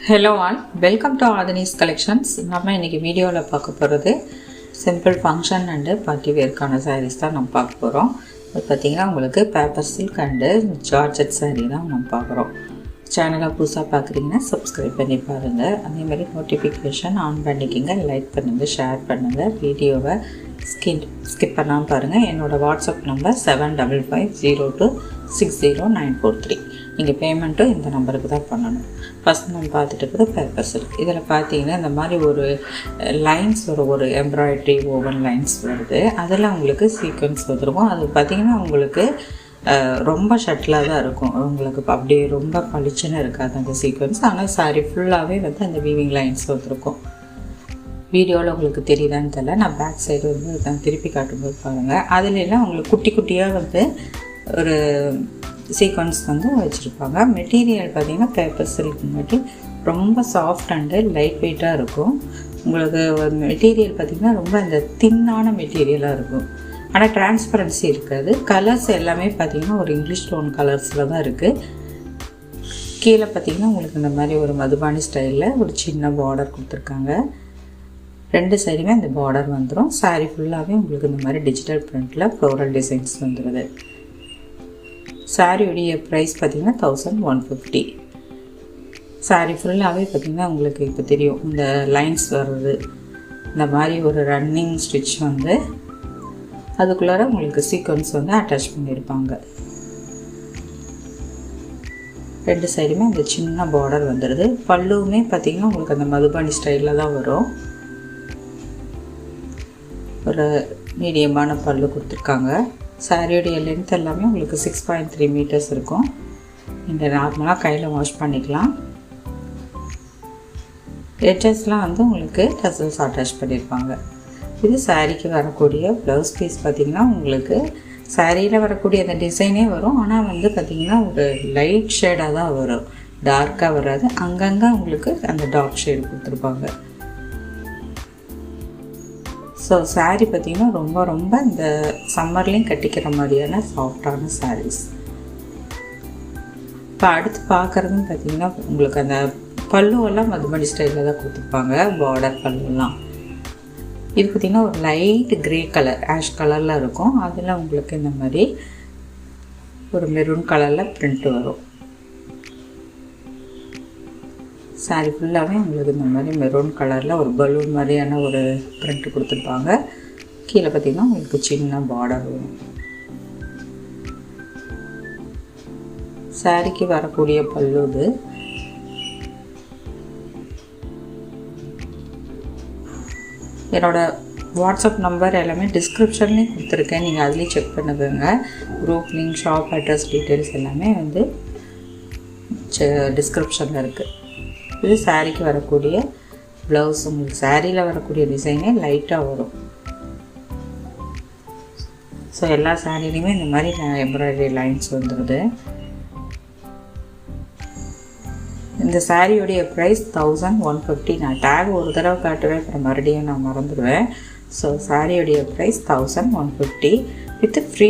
Hello all, welcome to Adani's Collections. நம்ம இன்னைக்கு வீடியோவில் பார்க்க போகிறது சிம்பிள் ஃபங்க்ஷன் அண்டு பார்ட்டி வேர்க்கான சாரீஸ் தான் நம்ம பார்க்க போகிறோம். அது பார்த்திங்கன்னா உங்களுக்கு paper silk and georgette saree தான் நம்ம பார்க்குறோம். சேனலை புதுசாக பார்க்குறீங்கன்னா சப்ஸ்கிரைப் பண்ணி பாருங்கள். அதேமாதிரி நோட்டிஃபிகேஷன் ஆன் பண்ணிக்கிங்க, லைக் பண்ணுங்கள், ஷேர் பண்ணுங்கள். வீடியோவை ஸ்கிப் பண்ணாமல் பாருங்கள். என்னோடய வாட்ஸ்அப் நம்பர் 7550260943. நீங்கள் பேமெண்ட்டும் இந்த நம்பருக்கு தான் பண்ணணும். ஃபஸ்ட் நம்ம பார்த்துட்டு இருக்கிறது பேப்பர் சில்க். இதில் பார்த்தீங்கன்னா இந்த மாதிரி ஒரு லைன்ஸ் ஒரு எம்ப்ராய்ட்ரி ஓவன் லைன்ஸ் வருது. அதில் உங்களுக்கு சீக்வன்ஸ் வந்துருக்கும். அது பார்த்திங்கன்னா உங்களுக்கு ரொம்ப ஷட்டிலாக தான் இருக்கும். உங்களுக்கு அப்படியே ரொம்ப பளிச்சுன்னு இருக்காது அந்த சீக்வன்ஸ். ஆனால் சாரி ஃபுல்லாகவே வந்து அந்த வீவிங் லைன்ஸ் வந்துருக்கும். வீடியோவில் உங்களுக்கு தெரியுதான்னு தெரியல, நான் பேக் சைடு வந்து நான் திருப்பி காட்டும்போது பாருங்கள். அதுலெல்லாம் உங்களுக்கு குட்டி குட்டியாக வந்து ஒரு சீக்வன்ஸ் வந்து வச்சுருப்பாங்க. மெட்டீரியல் பார்த்திங்கன்னா பேப்பர் சில்க் மாட்டி ரொம்ப சாஃப்ட் அண்டு லைட் வெயிட்டாக இருக்கும். உங்களுக்கு மெட்டீரியல் பார்த்திங்கன்னா ரொம்ப இந்த தின்னான மெட்டீரியலாக இருக்கும். ஆனால் டிரான்ஸ்பரன்சி இருக்காது. கலர்ஸ் எல்லாமே பார்த்திங்கன்னா ஒரு இங்கிலீஷ் டோன் கலர்ஸில் தான் இருக்குது. கீழே பார்த்திங்கன்னா உங்களுக்கு இந்த மாதிரி ஒரு மதுபானி ஸ்டைலில் ஒரு சின்ன பார்டர் கொடுத்துருக்காங்க. ரெண்டு சைடுமே அந்த பார்டர் வந்துடும். சாரீ ஃபுல்லாகவே உங்களுக்கு இந்த மாதிரி டிஜிட்டல் பிரிண்டில் ஃப்ளோரல் டிசைன்ஸ் வந்துடுது. சாரியுடைய ப்ரைஸ் பார்த்திங்கன்னா 1150. சாரீ ஃபுல்லாகவே பார்த்திங்கன்னா உங்களுக்கு இப்போ தெரியும் இந்த லைன்ஸ் வர்றது, இந்த மாதிரி ஒரு ரன்னிங் ஸ்டிச் வந்து அதுக்குள்ளார உங்களுக்கு சீக்வன்ஸ் வந்து அட்டாச் பண்ணியிருப்பாங்க. ரெண்டு சைடுமே அந்த சின்ன பார்டர் வந்துடுது. பல்லுவுமே பார்த்திங்கன்னா உங்களுக்கு அந்த மதுபானி ஸ்டைலில் தான் வரும். ஒரு மீடியமான பல்லு கொடுத்துருக்காங்க. சாரியோடைய லென்த் எல்லாமே உங்களுக்கு 6.3 மீட்டர்ஸ் இருக்கும். நீங்கள் நார்மலாக கையில் வாஷ் பண்ணிக்கலாம். எட்ஜஸ்லாம் வந்து உங்களுக்கு டசல்ஸ் அட்டாச் பண்ணியிருப்பாங்க. இது சாரீக்கு வரக்கூடிய ப்ளவுஸ் பீஸ் பார்த்திங்கன்னா உங்களுக்கு சாரியில் வரக்கூடிய அந்த டிசைனே வரும். ஆனால் வந்து பார்த்திங்கன்னா ஒரு லைட் ஷேடாக தான் வரும், டார்க்காக வராது. அங்கங்கே உங்களுக்கு அந்த டார்க் ஷேடு கொடுத்துருப்பாங்க. ஸோ சாரீ பார்த்திங்கன்னா ரொம்ப ரொம்ப இந்த சம்மர்லேயும் கட்டிக்கிற மாதிரியான சாஃப்டான சாரீஸ். இப்போ அடுத்து பார்க்குறதுன்னு பார்த்திங்கன்னா உங்களுக்கு அந்த பல்லுவெல்லாம் மதுபடி ஸ்டைலில் தான் கொடுத்துருப்பாங்க. பார்டர் பல்லுலாம் இது பார்த்திங்கன்னா ஒரு லைட் க்ரே கலர், ஆஷ் கலரில் இருக்கும். அதில் உங்களுக்கு இந்த மாதிரி ஒரு மெரூன் கலரில் பிரிண்ட் வரும். சாரீ ஃபுல்லாகவே உங்களுக்கு இந்த மாதிரி மெரூன் கலரில் ஒரு பலூன் மாதிரியான ஒரு பிரிண்ட் கொடுத்துருப்பாங்க. கீழே பார்த்திங்கன்னா உங்களுக்கு சின்ன பார்டர் வரும். சாரீக்கு வரக்கூடிய பல்லு இது. என்னோடய வாட்ஸ்அப் நம்பர் எல்லாமே டிஸ்கிரிப்ஷன்லேயும் கொடுத்துருக்கேன். நீங்கள் அதுலேயும் செக் பண்ணுங்க. Group link, shop address details எல்லாமே வந்து டிஸ்கிரிப்ஷனில் இருக்குது. இது சாரீக்கு வரக்கூடிய ப்ளவுஸ். உங்களுக்கு சாரியில் வரக்கூடிய டிசைனே லைட்டாக வரும். ஸோ எல்லா சாரிலையுமே இந்த மாதிரி எம்ப்ராய்டரி லைன்ஸ் வந்துடுது. இந்த சாரியுடைய ப்ரைஸ் 1150. நான் டேக் ஒரு தடவை காட்டுவேன், அப்புறம் மறுபடியும் நான் மறந்துடுவேன். ஸோ சாரியுடைய price 1150 with free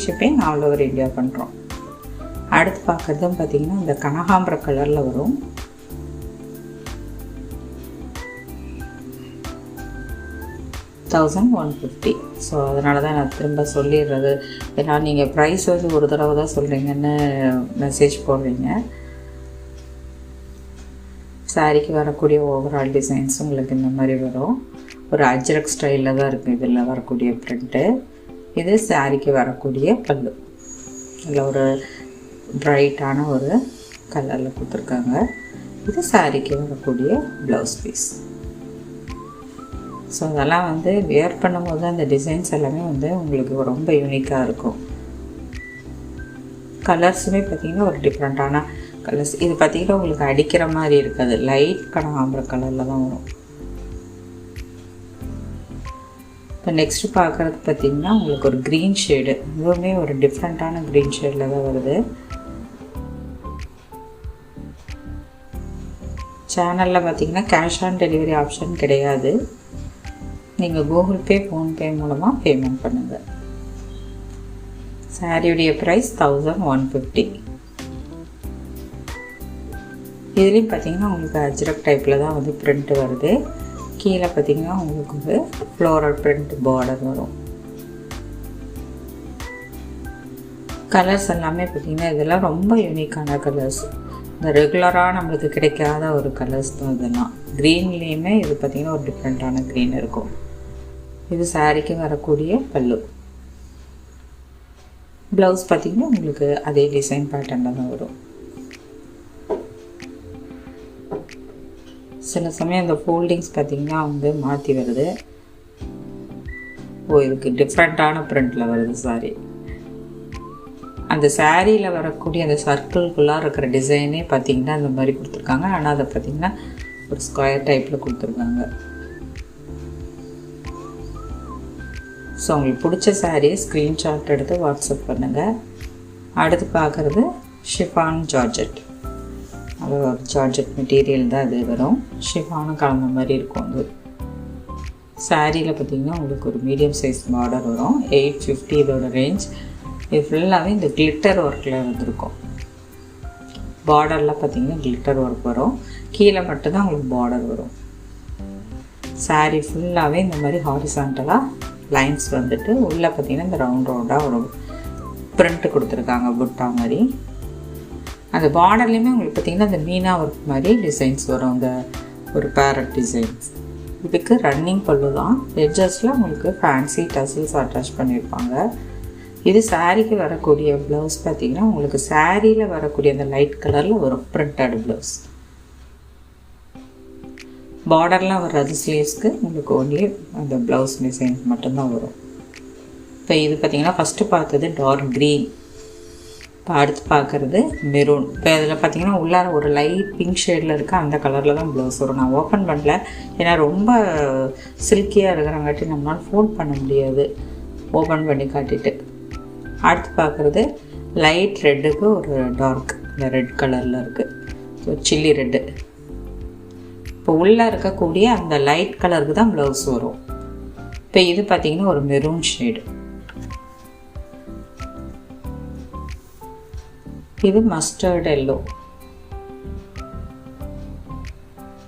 shipping all over India பண்ணுறோம். அடுத்து பார்க்குறதும் பார்த்திங்கன்னா இந்த கனகாம்பர கலரில் வரும். $1150. ஸோ அதனால தான் நான் திரும்ப சொல்லிடுறது. ஏன்னா நீங்கள் ப்ரைஸ் வந்து ஒரு தடவை தான் சொல்கிறீங்கன்னு மெசேஜ் போடுறீங்க. சாரீக்கு வரக்கூடிய ஓவரால் டிசைன்ஸ் உங்களுக்கு இந்த மாதிரி வரும். ஒரு அஜ்ரக் ஸ்டைலில் தான் இருக்குது இதில் வரக்கூடிய பிரிண்ட்டு. இது சாரீக்கு வரக்கூடிய பல்லு. இதில் ஒரு ப்ரைட்டான ஒரு கலரில் கொடுத்துருக்காங்க. இது சாரீக்கு வரக்கூடிய ப்ளவுஸ் பீஸ். ஸோ அதெல்லாம் வந்து வேர் பண்ணும்போது அந்த டிசைன்ஸ் எல்லாமே வந்து உங்களுக்கு ரொம்ப யூனிக்காக இருக்கும். கலர்ஸுமே பார்த்திங்கன்னா ஒரு டிஃப்ரெண்ட்டான கலர்ஸ். இது பார்த்திங்கன்னா உங்களுக்கு அடிக்கிற மாதிரி இருக்காது, லைட் கனகாம்பர கலரில் தான் வரும். இப்போ நெக்ஸ்ட்டு பார்க்குறது பார்த்திங்கன்னா உங்களுக்கு ஒரு க்ரீன் ஷேடு. இதுவுமே ஒரு டிஃப்ரெண்ட்டான க்ரீன் ஷேடில் தான் வருது. சேனலில் பார்த்திங்கன்னா கேஷ் ஆன் டெலிவரி ஆப்ஷன் கிடையாது. நீங்கள் கூகுள் பே, ஃபோன்பே மூலமாக பேமெண்ட் பண்ணுங்கள். சாரியுடைய ப்ரைஸ் 1150. இதுலேயும் பார்த்திங்கன்னா உங்களுக்கு அஜ்ரக் டைப்பில் தான் வந்து பிரிண்ட் வருது. கீழே பார்த்திங்கன்னா உங்களுக்கு வந்து ஃப்ளோரல் பிரிண்ட் பார்டர் வரும். கலர்ஸ் எல்லாமே பார்த்திங்கன்னா இதெல்லாம் ரொம்ப யூனிக்கான கலர்ஸ். இந்த ரெகுலராக நம்மளுக்கு கிடைக்காத ஒரு கலர்ஸ் தான் இதெல்லாம். க்ரீன்லேயுமே இது பார்த்திங்கன்னா ஒரு டிஃப்ரெண்ட்டான க்ரீன் இருக்கும். இது சாரீக்கு வரக்கூடிய பல்லு. ப்ளவுஸ் பார்த்திங்கன்னா உங்களுக்கு அதே டிசைன் பேட்டர்னில் தான் வரும். சில சமயம் அந்த ஃபோல்டிங்ஸ் பார்த்திங்கன்னா வந்து மாற்றி வருது. இதுக்கு டிஃப்ரெண்ட்டான பிரிண்டில் வருது சாரி. அந்த சாரியில் வரக்கூடிய அந்த சர்க்கிள்குள்ளாக இருக்கிற டிசைனே பார்த்திங்கன்னா அந்த மாதிரி கொடுத்துருக்காங்க. ஆனால் அதை பார்த்திங்கன்னா ஒரு ஸ்கொயர் டைப்பில் கொடுத்துருக்காங்க. ஸோ உங்களுக்கு பிடிச்ச சாரியை ஸ்க்ரீன்ஷாட் எடுத்து வாட்ஸ்அப் பண்ணுங்கள். அடுத்து பார்க்குறது ஷிஃபான் ஜார்ஜெட். அது ஒரு ஜார்ஜெட் மெட்டீரியல் தான் அது வரும். ஷிஃபானும் கலந்த மாதிரி இருக்கும். அது சாரியில் பார்த்திங்கன்னா உங்களுக்கு ஒரு மீடியம் சைஸ் பார்டர் வரும். 850 இதோட ரேஞ்ச். இது ஃபுல்லாகவே இந்த கிளிட்டர் ஒர்க்கில் வந்துருக்கும். பார்டரில் பார்த்திங்கன்னா கிளிட்டர் ஒர்க் வரும். கீழே மட்டும்தான் உங்களுக்கு பார்டர் வரும். சாரீ ஃபுல்லாகவே இந்த மாதிரி ஹாரிசான்டலாக லைன்ஸ் வந்துட்டு உள்ளே பார்த்திங்கன்னா இந்த ரவுண்டாக ஒரு பிரிண்ட்டு கொடுத்துருக்காங்க புட்டா மாதிரி. அந்த பார்டர்லேயுமே உங்களுக்கு பார்த்திங்கன்னா இந்த மீனா ஒர்க் மாதிரி டிசைன்ஸ் வரும். அந்த ஒரு பேரட் டிசைன்ஸ். இதுக்கு ரன்னிங் பல்லு தான். எட்ஜஸில் உங்களுக்கு ஃபேன்சி டசில்ஸ் அட்டாச் பண்ணியிருப்பாங்க. இது சாரீக்கு வரக்கூடிய ப்ளவுஸ் பார்த்திங்கன்னா உங்களுக்கு சாரியில் வரக்கூடிய அந்த லைட் கலரில் வரும் பிரிண்டட் ப்ளவுஸ். பார்டர்லாம் வராது ஸ்லீவ்ஸ்க்கு. உங்களுக்கு ஒன்லி அந்த ப்ளவுஸ் டிசைன்ஸ் மட்டும்தான் வரும். இப்போ இது பார்த்திங்கன்னா ஃபஸ்ட்டு பார்த்தது டார்க் க்ரீன். இப்போ அடுத்து பார்க்குறது மெரூன். இப்போ இதில் பார்த்திங்கன்னா உள்ளார ஒரு லைட் பிங்க் ஷேடில் இருக்க அந்த கலரில் தான் ப்ளவுஸ் வரும். நான் ஓப்பன் பண்ணல, ஏன்னா ரொம்ப சில்கியாக இருக்கிறங்காட்டி நம்மளால் ஃபோல்ட் பண்ண முடியாது ஓப்பன் பண்ணி காட்டிட்டு. அடுத்து பார்க்குறது லைட் ரெட்டுக்கு ஒரு டார்க் இந்த ரெட் கலரில் இருக்குது. So chilli red. இப்போ உள்ளே இருக்கக்கூடிய அந்த லைட் கலருக்கு தான் ப்ளவுஸ் வரும். இப்போ இது பார்த்திங்கன்னா ஒரு மெரூன் ஷேடு. இது மஸ்டர்ட் எல்லோ.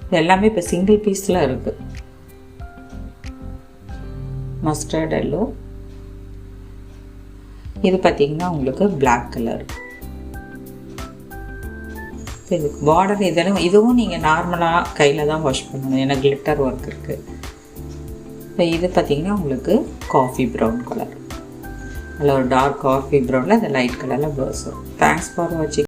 இது எல்லாமே இப்போ சிங்கிள் பீஸில் இருக்குது. Mustard yellow. இது பார்த்திங்கன்னா உங்களுக்கு பிளாக் கலர். இதுக்கு பார்டர் இதுவும் நீங்கள் நார்மலாக கையில் தான் வாஷ் பண்ணணும், ஏன்னா கிளிட்டர் ஒர்க் இருக்குது. இப்போ இது பார்த்திங்கன்னா உங்களுக்கு காஃபி ப்ரௌன் கலர். அதில் ஒரு டார்க் காஃபி ப்ரௌனில் அந்த லைட் கலரில் ப்ளவுஸ் வரும். தேங்க்ஸ் ஃபார் வாட்சிங்.